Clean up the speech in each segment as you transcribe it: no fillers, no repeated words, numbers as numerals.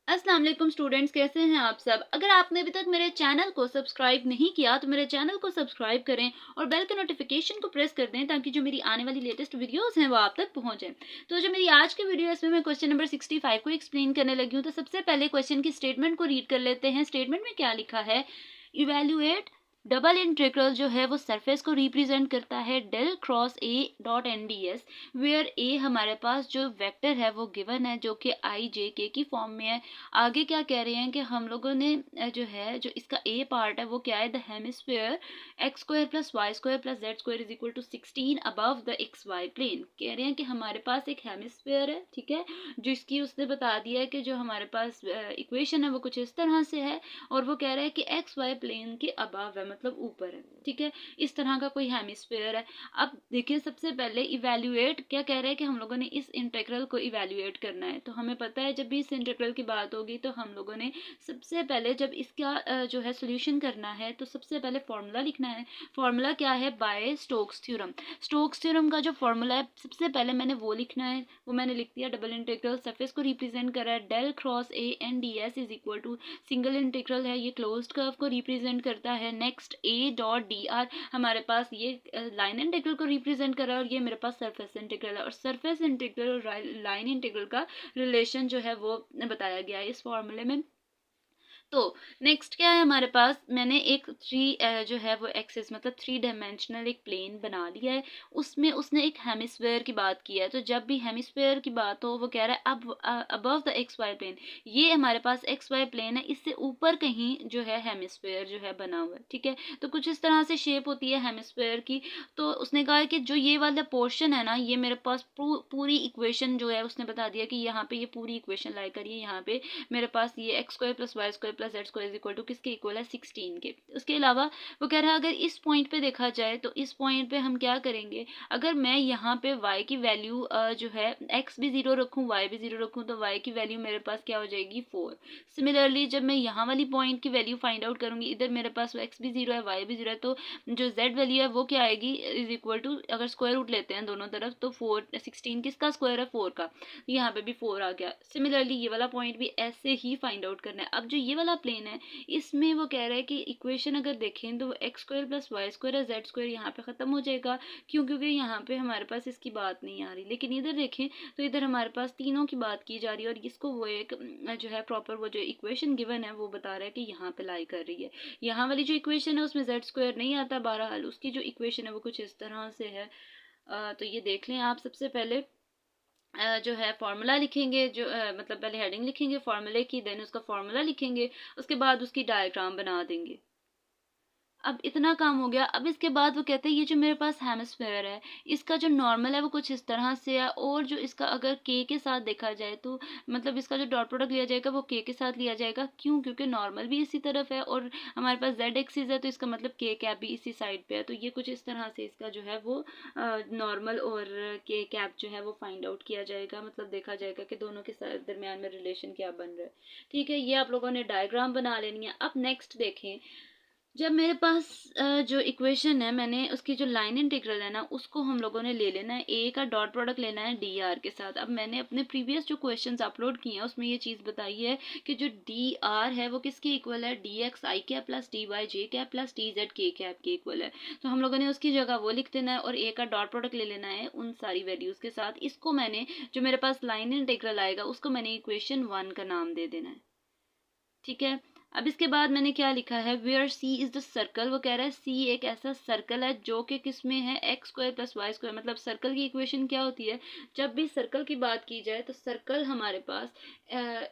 अस्सलाम वालेकुम स्टूडेंट्स, कैसे हैं आप सब। अगर आपने अभी तक मेरे चैनल को सब्सक्राइब नहीं किया तो मेरे चैनल को सब्सक्राइब करें और बेल के नोटिफिकेशन को प्रेस कर दें ताकि जो मेरी आने वाली लेटेस्ट वीडियोस हैं वो आप तक पहुंचे। तो जो मेरी आज की वीडियो है इसमें मैं क्वेश्चन नंबर 65 को एक्सप्लेन करने लगी हूँ। तो सबसे पहले क्वेश्चन की स्टेटमेंट को रीड कर लेते हैं। स्टेटमेंट में क्या लिखा है, इवेल्युएट डबल इंटीग्रल जो है वो सरफेस को रिप्रेजेंट करता है del cross A dot N D S, where A हमारे पास जो वेक्टर है वो गिवन है जो कि आई जे के की फॉर्म में है। आगे क्या कह रहे हैं कि हम लोगों ने जो इसका ए पार्ट है वो क्या है, the hemisphere x square plus y square plus z square is equal to 16 above the x y plane. कह रहे हैं कि हमारे पास एक हेमिस्फीयर है, ठीक है, जिसकी उसने बता दिया है कि जो हमारे पास इक्वेशन है वो कुछ इस तरह से है और वो कह रहा है कि एक्स वाई प्लेन के अबव है, मतलब ऊपर है, ठीक है, इस तरह का कोई हेमिस्फीयर है। अब देखिए सबसे पहले इवेल्युएट क्या कह रहा है कि हम लोगों ने इस इंटीग्रल को इवेल्युएट करना है। तो हमें पता है जब भी इस इंटीग्रल की बात होगी तो हम लोगों ने सबसे पहले जब इसका जो है सोल्यूशन करना है तो सबसे पहले फॉर्मूला लिखना है। फॉर्मूला क्या है, by Stokes theorem. Stokes theorem का जो फॉर्मूला है सबसे पहले मैंने वो लिखना है, वो मैंने लिख दिया। डबल इंटीग्रल सरफेस को रिप्रेजेंट कर रहा है, del cross A N D S is equal to single integral है, ये क्लोज्ड कर्व को रिप्रेजेंट करता है। Next A dot D R हमारे पास ये लाइन इंटीग्रल को रिप्रेजेंट कर रहा है और ये मेरे पास सरफेस इंटीग्रल है। और सरफेस इंटीग्रल और लाइन इंटीग्रल का रिलेशन जो है वो बताया गया है इस फॉर्मूले में। तो नेक्स्ट क्या है हमारे पास, मैंने एक जो है वो एक्सिस मतलब 3 डायमेंशनल एक प्लेन बना लिया है, उसमें उसने एक हेमिस्फीयर की बात की है। तो जब भी हेमिस्फीयर की बात हो वो कह रहा है अब above the x y plane, ये हमारे पास एक्स वाई प्लेन है, इससे ऊपर कहीं जो है हेमिस्फीयर जो है बना हुआ है, ठीक है। तो कुछ इस तरह से शेप होती है हेमिस्फीयर की। तो उसने कहा है कि जो ये वाला पोर्शन है ना, ये मेरे पास पूरी इक्वेशन जो है उसने बता दिया कि यहाँ पे ये पूरी इक्वेशन लाई करिए, यहाँ पे मेरे पास ये x square plus y square plus z square is equal to किसके इक्वल है, 16 के। उसके अलावा वो कह रहा है अगर इस पॉइंट पे देखा जाए तो इस पॉइंट पे हम क्या करेंगे, अगर मैं यहाँ पे y की वैल्यू जो है x भी 0 रखूँ y भी 0 रखूँ तो y की वैल्यू मेरे पास क्या हो जाएगी 4। सिमिलरली जब मैं यहाँ वाली पॉइंट की वैल्यू फाइंड आउट करूंगी, इधर मेरे पास x भी 0 है y भी 0 है, तो जो z वैल्यू है वो क्या आएगी, इज इक्वल टू, अगर स्क्वायर रूट लेते हैं दोनों तरफ तो 16 किसका स्क्वायर है, 4 का, यहाँ पे भी 4 आ गया। सिमिलरली ये वाला पॉइंट भी ऐसे ही फाइंड आउट करना है। अब जो ये वाला प्लेन है इसमें वो कह रहा है कि इक्वेशन अगर देखें तो x square plus y square है, जेड स्क्वायर यहाँ पे खत्म हो जाएगा, क्यों, क्योंकि यहाँ पे हमारे पास इसकी बात नहीं आ रही। लेकिन इधर देखें तो इधर हमारे पास तीनों की बात की जा रही है और इसको वो एक जो है प्रॉपर वो जो इक्वेशन गिवन है वो बता रहा है कि यहाँ पे लाई कर रही है। यहाँ वाली जो इक्वेशन है उसमें जेड स्क्वायर नहीं आता, बहरहाल उसकी जो इक्वेशन है वो कुछ इस तरह से है। तो ये देख लें आप। सबसे पहले जो है फार्मूला लिखेंगे, जो मतलब पहले हेडिंग लिखेंगे फार्मूले की, देन उसका फार्मूला लिखेंगे, उसके बाद उसकी डायग्राम बना देंगे। अब इतना काम हो गया। अब इसके बाद वो कहते हैं ये जो मेरे पास हेमिस्फेयर है इसका जो नॉर्मल है वो कुछ इस तरह से है, और जो इसका अगर के के साथ देखा जाए तो मतलब इसका जो डॉट प्रोडक्ट लिया जाएगा वो के साथ लिया जाएगा, क्यों, क्योंकि नॉर्मल भी इसी तरफ है और हमारे पास जेड एक्सिस है तो इसका मतलब के कैप भी इसी साइड पे है। तो ये कुछ इस तरह से इसका जो है वो नॉर्मल और के कैप जो है वो फाइंड आउट किया जाएगा, मतलब देखा जाएगा कि दोनों के दरमियान में रिलेशन क्या बन रहा है, ठीक है। ये आप लोगों ने डायग्राम बना लेनी है। अब नेक्स्ट देखें, जब मेरे पास जो इक्वेशन है मैंने उसकी जो लाइन इंटीग्रल है ना उसको हम लोगों ने ले लेना है, ए का डॉट प्रोडक्ट लेना है डी आर के साथ। अब मैंने अपने प्रीवियस जो क्वेश्चंस अपलोड किए हैं उसमें ये चीज़ बताई है कि जो डी आर है वो किसके इक्वल है, डी एक्स आई कैप प्लस डी वाई जे कैप प्लस डी जेड के कैप के इक्वल है। तो हम लोगों ने उसकी जगह वो लिख देना है और ए का डॉट प्रोडक्ट ले लेना है उन सारी वैल्यूज़ के साथ। इसको मैंने जो मेरे पास लाइन इंटीग्रल आएगा उसको मैंने इक्वेशन 1 का नाम दे देना है, ठीक है। अब इसके बाद मैंने क्या लिखा है, where C is the circle, वो कह रहा है सी एक ऐसा सर्कल है जो कि किस में है, x square plus y square. मतलब सर्कल की इक्वेशन क्या होती है, जब भी सर्कल की बात की जाए तो सर्कल हमारे पास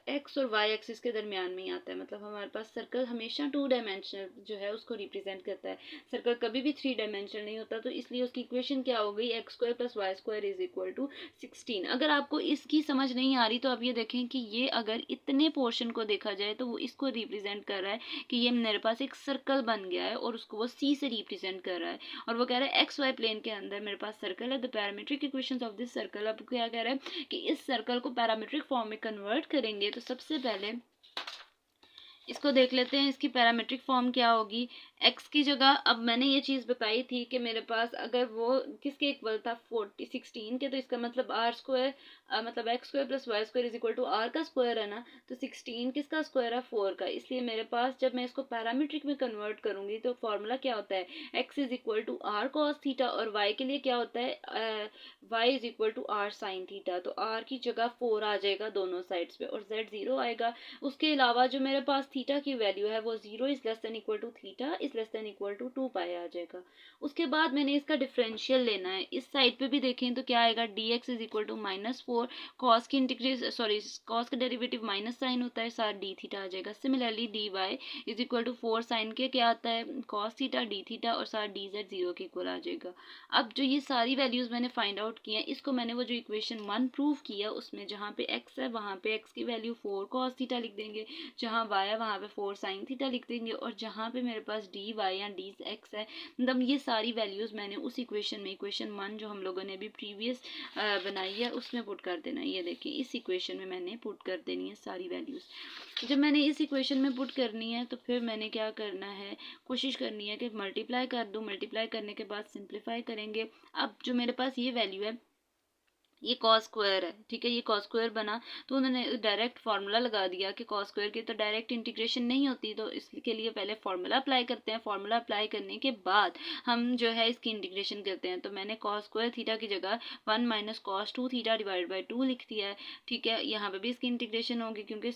एक्स और वाई एक्सिस के दरमियान में ही आता है। मतलब हमारे पास सर्कल हमेशा 2 डायमेंशनल जो है उसको रिप्रेजेंट करता है, सर्कल कभी भी 3 डायमेंशनल नहीं होता। तो इसलिए उसकी इक्वेशन क्या हो गई, x square plus y square is equal to 16। अगर आपको इसकी समझ नहीं आ रही तो आप ये देखें कि ये अगर इतने पोर्शन को देखा जाए तो वो इसको रिप्रेजेंट कर रहा है कि ये मेरे पास एक सर्कल बन गया है और उसको वो सी से रिप्रेजेंट कर रहा है। और वो कह रहा है एक्स वाई प्लेन के अंदर मेरे पास सर्कल है, the parametric equations of this circle. अब क्या कह रहा है कि इस सर्कल को पैरामीट्रिक फॉर्म में कन्वर्ट करेंगे। तो सबसे पहले इसको देख लेते हैं, इसकी पैरामीट्रिक फॉर्म क्या होगी, एक्स की जगह अब मैंने ये चीज़ बताई थी कि मेरे पास अगर वो किसके इक्वल था 16 के, तो इसका मतलब आर स्क्वायर मतलब x square plus y square is equal to R का स्क्वायर है ना, तो 16 किसका स्क्वायर है 4 का। इसलिए मेरे पास जब मैं इसको पैरामीट्रिक में कन्वर्ट करूंगी तो फॉर्मूला क्या होता है, x is equal to R cos theta, और वाई के लिए क्या होता है y is equal to R sine theta. तो आर की जगह 4 आ जाएगा दोनों साइड्स पे और जेड 0 आएगा। उसके अलावा जो मेरे पास थीटा की वैल्यू है वो 0 is less than equal to theta is less than equal to 2 pi आ जाएगा। उसके बाद मैंने इसका डिफरेंशियल लेना है। इस साइड पे भी देखें तो क्या आएगा, D x is equal to -4, cos की इंटीग्रेशन सॉरी कॉस का डेरिवेटिव माइनस साइन होता है, साथ डी थीटा आ जाएगा। Similarly D y is equal to 4 sine के क्या आता है कॉस थीटा डी थीटा, और साथ डी जेड 0 के इक्वल आ जाएगा। अब जो ये सारी वैल्यूज मैंने फाइंड आउट की हैं, इसको मैंने वो जो इक्वेशन 1 प्रूव किया उसमें जहाँ पे x है वहाँ पे x की वैल्यू 4 cos थीटा लिख देंगे, जहाँ y है वहाँ पे 4 sin थीटा लिख देंगे, और जहाँ पे मेरे पास dy या dx है, मतलब ये सारी वैल्यूज मैंने उस इक्वेशन में, इक्वेशन 1 जो हम लोगों ने अभी प्रीवियस बनाई है उसमें पुट कर देना है। ये देखिए इस इक्वेशन में मैंने पुट कर देनी है सारी वैल्यूज। जब मैंने इस इक्वेशन में पुट करनी है तो फिर मैंने क्या करना है, कोशिश करनी है कि मल्टीप्लाई कर दूँ, मल्टीप्लाई करने के बाद सिंप्लीफाई करेंगे। अब जो मेरे पास ये वैल्यू है ये कॉस स्क्वायर है, ठीक है, ये कॉस स्क्वायर बना तो उन्होंने डायरेक्ट फार्मूला लगा दिया कि कॉस स्क्वायर की तो डायरेक्ट इंटीग्रेशन नहीं होती, तो इसके लिए पहले फार्मूला अप्लाई करते हैं। फार्मूला अप्लाई करने के बाद हम जो है इसकी इंटीग्रेशन करते हैं। तो मैंने कॉस स्क्वायर थीटा की जगह 1 minus cos 2 theta divide by 2 लिख दिया है, ठीक है। यहाँ पे भी इसकी इंटीग्रेशन होगी क्योंकि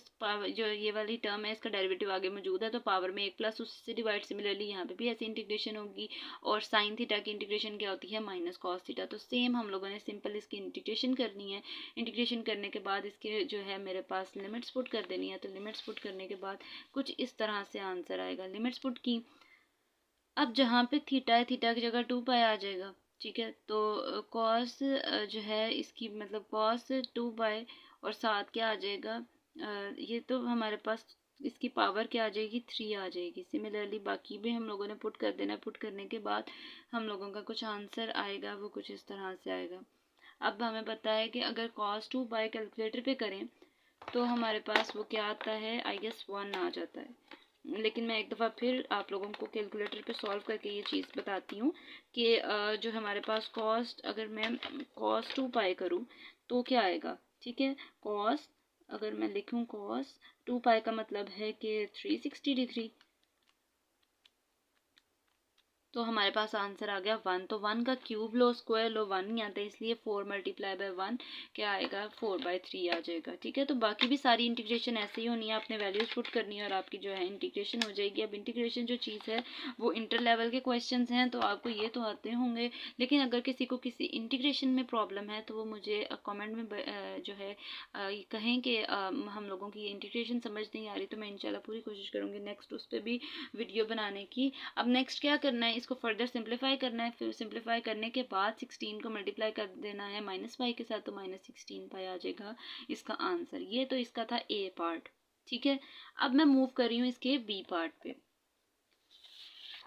जो ये वाली टर्म है इसका डेरिवेटिव आगे मौजूद है, तो पावर में 1 प्लस उससे डिवाइड। सिमिलरली यहाँ पे भी ऐसी इंटीग्रेशन होगी, और साइन थीटा की इंटीग्रेशन क्या होती है माइनस कॉस थीटा। तो सेम हम लोगों ने सिंपल इसकी इंटीग्रेशन करनी है। इंटीग्रेशन करने के बाद इसके जो है मेरे पास लिमिट्स पुट कर देनी है। तो लिमिट्स पुट करने के बाद कुछ इस तरह से आंसर आएगा। लिमिट्स पुट की, अब जहाँ पे थीटा है थीटा की जगह 2 पाई आ जाएगा, ठीक है। तो कॉस जो है इसकी मतलब कॉस 2 पाई और साथ क्या आ जाएगा, ये तो हमारे पास इसकी पावर क्या आ जाएगी 3 आ जाएगी। सिमिलरली बाकी भी हम लोगों ने पुट कर देना। पुट करने के बाद हम लोगों का कुछ आंसर आएगा, वो कुछ इस तरह से आएगा। अब हमें पता है कि अगर cos 2 पाई कैलकुलेटर पे करें तो हमारे पास वो क्या आता है, आई गेस 1 आ जाता है। लेकिन मैं एक दफ़ा फिर आप लोगों को कैलकुलेटर पे सॉल्व करके ये चीज़ बताती हूँ कि जो हमारे पास कॉस्ट, अगर मैं cos 2 पाई करूँ तो क्या आएगा, ठीक है। कॉस, अगर मैं लिखूँ cos 2 पाई का मतलब है कि 360 डिग्री, तो हमारे पास आंसर आ गया 1। तो 1 का क्यूब लो, स्क्वायर लो, 1 नहीं आता, इसलिए 4 मल्टीप्लाई बाय 1 क्या आएगा 4/3 आ जाएगा, ठीक है। तो बाकी भी सारी इंटीग्रेशन ऐसे ही होनी है, आपने वैल्यूज पुट करनी है और आपकी जो है इंटीग्रेशन हो जाएगी। अब इंटीग्रेशन जो चीज़ है वो इंटर लेवल के क्वेश्चन हैं, तो आपको ये तो आते होंगे, लेकिन अगर किसी को किसी इंटीग्रेशन में प्रॉब्लम है तो वो मुझे कॉमेंट में जो है कहें कि हम लोगों की ये इंटीग्रेशन समझ नहीं आ रही, तो मैं इंशाल्लाह पूरी कोशिश करूँगी नेक्स्ट उस पर भी वीडियो बनाने की। अब नेक्स्ट क्या करना है, इसको फर्दर सिंप्लीफाई करना है। फिर सिंप्लीफाई करने के बाद 16 को मल्टीप्लाई कर देना है -5 के साथ, तो -16 पाई आ जाएगा इसका आंसर। ये तो इसका था ए पार्ट, ठीक है। अब मैं मूव कर रही हूँ इसके बी पार्ट पे।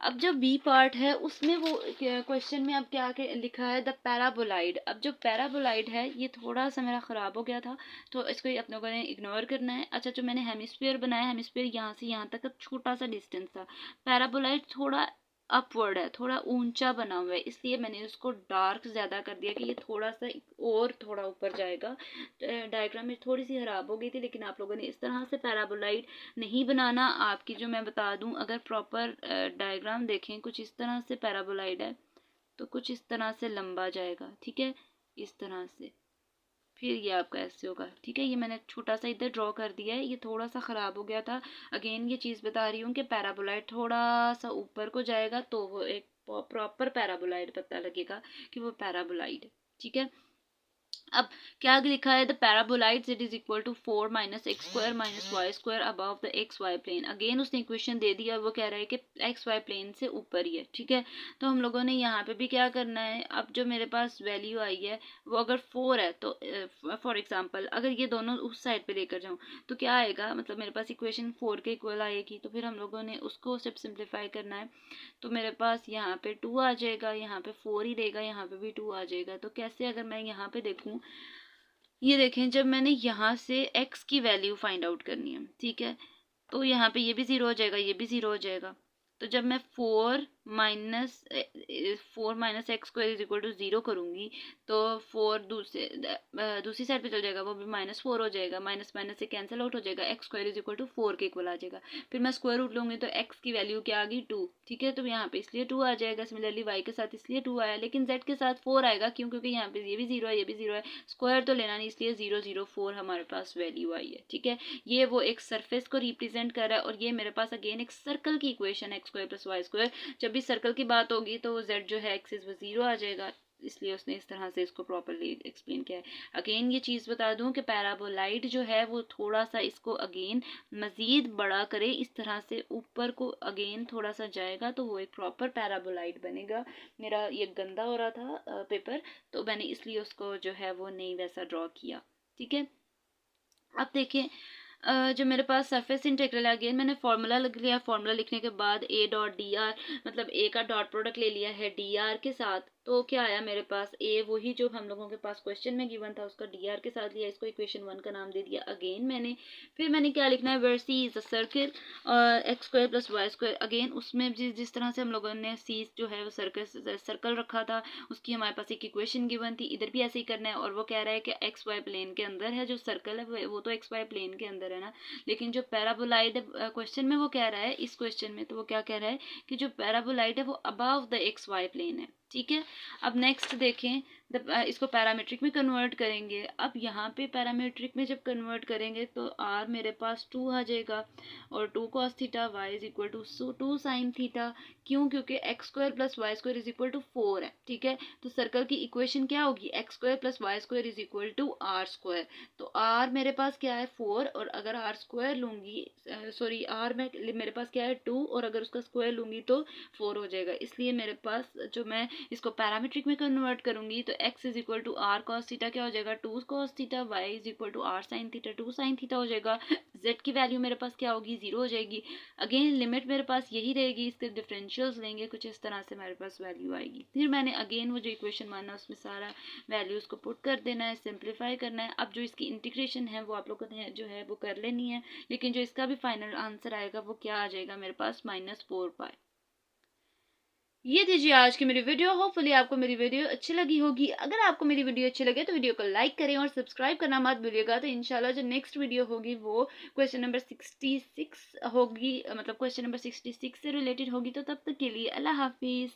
अब जो बी पार्ट है उसमें वो क्वेश्चन में अब क्या लिखा है, द पैराबोलाइड। अब जो पैराबोलाइड है ये थोड़ा सा मेरा ख़राब हो गया था, तो इसको अपने लोगों ने इग्नोर करना है। अच्छा, जो मैंने हेमिस्फीयर बनाया, हेमिस्फीयर यहाँ से यहाँ तक छोटा सा डिस्टेंस था। पैराबोलाइड थोड़ा अपवर्ड है, थोड़ा ऊंचा बना हुआ है, इसलिए मैंने उसको डार्क ज़्यादा कर दिया कि ये थोड़ा सा और थोड़ा ऊपर जाएगा। डायग्राम में थोड़ी सी ख़राब हो गई थी, लेकिन आप लोगों ने इस तरह से पैराबोलाइड नहीं बनाना। आपकी जो मैं बता दूं, अगर प्रॉपर डायग्राम देखें कुछ इस तरह से पैराबोलाइड है, तो कुछ इस तरह से लंबा जाएगा, ठीक है, इस तरह से। फिर ये आपका ऐसे होगा, ठीक है। ये मैंने छोटा सा इधर ड्रॉ कर दिया है, ये थोड़ा सा ख़राब हो गया था। अगेन ये चीज़ बता रही हूँ कि पैराबोलाइड थोड़ा सा ऊपर को जाएगा तो वो एक प्रॉपर पैराबोलाइड पता लगेगा कि वो पैराबोलाइड है, ठीक है। अब क्या लिखा है, the paraboloid z is equal to 4 minus x square minus y square above the x y plane. Again उसने इक्वेशन दे दिया, वो कह रहा है कि एक्स वाई प्लेन से ऊपर ही है, ठीक है। तो हम लोगों ने यहाँ पे भी क्या करना है, अब जो मेरे पास वैल्यू आई है वो अगर 4 है तो फॉर एग्जाम्पल अगर ये दोनों उस साइड पे लेकर जाऊँ तो क्या आएगा, मतलब मेरे पास इक्वेशन 4 के इक्वल आएगी। तो फिर हम लोगों ने उसको सिर्फ सिंप्लीफाई करना है, तो मेरे पास यहाँ पे 2 आ जाएगा, यहाँ पे 4 ही रहेगा, यहाँ पे भी 2 आ जाएगा। तो कैसे, अगर मैं यहाँ पे देखूँ, ये देखें, जब मैंने यहाँ से x की वैल्यू फाइंड आउट करनी है, ठीक है, तो यहाँ पे ये भी 0 हो जाएगा, ये भी 0 हो जाएगा, तो जब मैं 4 minus x square is equal to 0 करूँगी तो 4 दूसरी साइड पे चल जाएगा, वो भी -4 हो जाएगा, माइनस माइनस से कैंसिल आउट हो जाएगा, x square is equal to 4 के इक्वल आ जाएगा। फिर मैं स्क्वायर रूट लूँगी तो एक्स की वैल्यू क्या आ गई 2, ठीक है, तो यहाँ पे इसलिए 2 आ जाएगा। सिमिलरली वाई के साथ इसलिए 2 आया, लेकिन जेड के साथ 4 आएगा, क्यों? क्योंकि यहाँ पे ये भी 0 है, ये भी 0 है, स्क्वायर तो लेना नहीं, इसलिए 0 0 4 हमारे पास वैल्यू आई है, ठीक है। ये वो एक सरफेस को रिप्रेजेंट कर रहा है, और ये मेरे पास अगेन एक सर्कल की इक्वेशन है, x square plus y square. जब भी सर्कल की बात होगी तो जेड जो है एक्सिस वो 0 आ जाएगा, इसलिए उसने इस तरह से इसको प्रॉपरली एक्सप्लेन किया है। अगेन ये चीज़ बता दूं कि पैराबोलाइड जो है वो थोड़ा सा इसको अगेन मज़ीद बड़ा करे, इस तरह से ऊपर को अगेन थोड़ा सा जाएगा तो वो एक प्रॉपर पैराबोलाइड बनेगा। मेरा ये गंदा हो रहा था पेपर, तो मैंने इसलिए उसको जो है वो नहीं वैसा ड्रॉ किया, ठीक है। अब देखिए जो मेरे पास सरफेस इंटीग्रल है, अगेन मैंने फार्मूला लिख लिया। फार्मूला लिखने के बाद ए डॉट डी आर, मतलब ए का डॉट प्रोडक्ट ले लिया है डी आर के साथ, तो क्या आया मेरे पास ए वही जो हम लोगों के पास क्वेश्चन में गिवन था उसका डी आर के साथ लिया, इसको इक्वेशन 1 का नाम दे दिया। अगेन मैंने फिर मैंने क्या लिखना है, where C is a circle x square plus y square. Again उसमें जिस तरह से हम लोगों ने सी जो है वो सर्कल रखा था, उसकी हमारे पास एक इक्वेशन गिवन थी, इधर भी ऐसे ही करना है। और वो कह रहा है कि एक्स वाई प्लेन के अंदर है, जो सर्कल है वो तो एक्स वाई प्लेन के अंदर है ना, लेकिन जो पैराबोलाइड क्वेश्चन में वो कह रहा है, इस क्वेश्चन में तो वो क्या कह रहा है कि जो पैराबोलाइड है वो above the x y plane है, ठीक है। अब नेक्स्ट देखें, इसको पैरामीट्रिक में कन्वर्ट करेंगे। अब यहाँ पे पैरामीट्रिक में जब कन्वर्ट करेंगे तो आर मेरे पास 2 आ जाएगा, और 2 cos theta y is equal to 2 sin theta, क्यों? क्योंकि x square plus y square is equal to 4 है, ठीक है। तो सर्कल की इक्वेशन क्या होगी, x square plus y square is equal to R square. तो आर मेरे पास क्या है 4, और अगर आर स्क्वायर लूँगी, सॉरी आर में मेरे पास क्या है 2, और अगर उसका स्क्वायर लूँगी तो 4 हो जाएगा। इसलिए मेरे पास जो मैं इसको पैरामीट्रिक में कन्वर्ट करूँगी तो x is equal to R cos theta क्या हो जाएगा 2 cos theta, y is equal to R sine theta 2 sin theta हो जाएगा। z की वैल्यू मेरे पास क्या होगी 0 हो जाएगी। अगेन लिमिट मेरे पास यही रहेगी, इसके डिफरेंशियल्स लेंगे, कुछ इस तरह से मेरे पास वैल्यू आएगी। फिर मैंने अगेन वो जो इक्वेशन माना उसमें सारा वैल्यूज को पुट कर देना है, सिंप्लीफाई करना है। अब जो इसकी इंटीग्रेशन है वो आप लोगों ने जो है वो कर लेनी है, लेकिन जो इसका भी फाइनल आंसर आएगा वो क्या आ जाएगा मेरे पास -4 पाई। ये थी जी आज की मेरी वीडियो। होपफुली आपको मेरी वीडियो अच्छी लगी होगी। अगर आपको मेरी वीडियो अच्छी लगे तो वीडियो को लाइक करें और सब्सक्राइब करना मत भूलिएगा। तो इंशाल्लाह जो नेक्स्ट वीडियो होगी वो क्वेश्चन नंबर 66 होगी, मतलब क्वेश्चन नंबर 66 से रिलेटेड होगी। तो तब तक के लिए अल्लाह हाफिज़।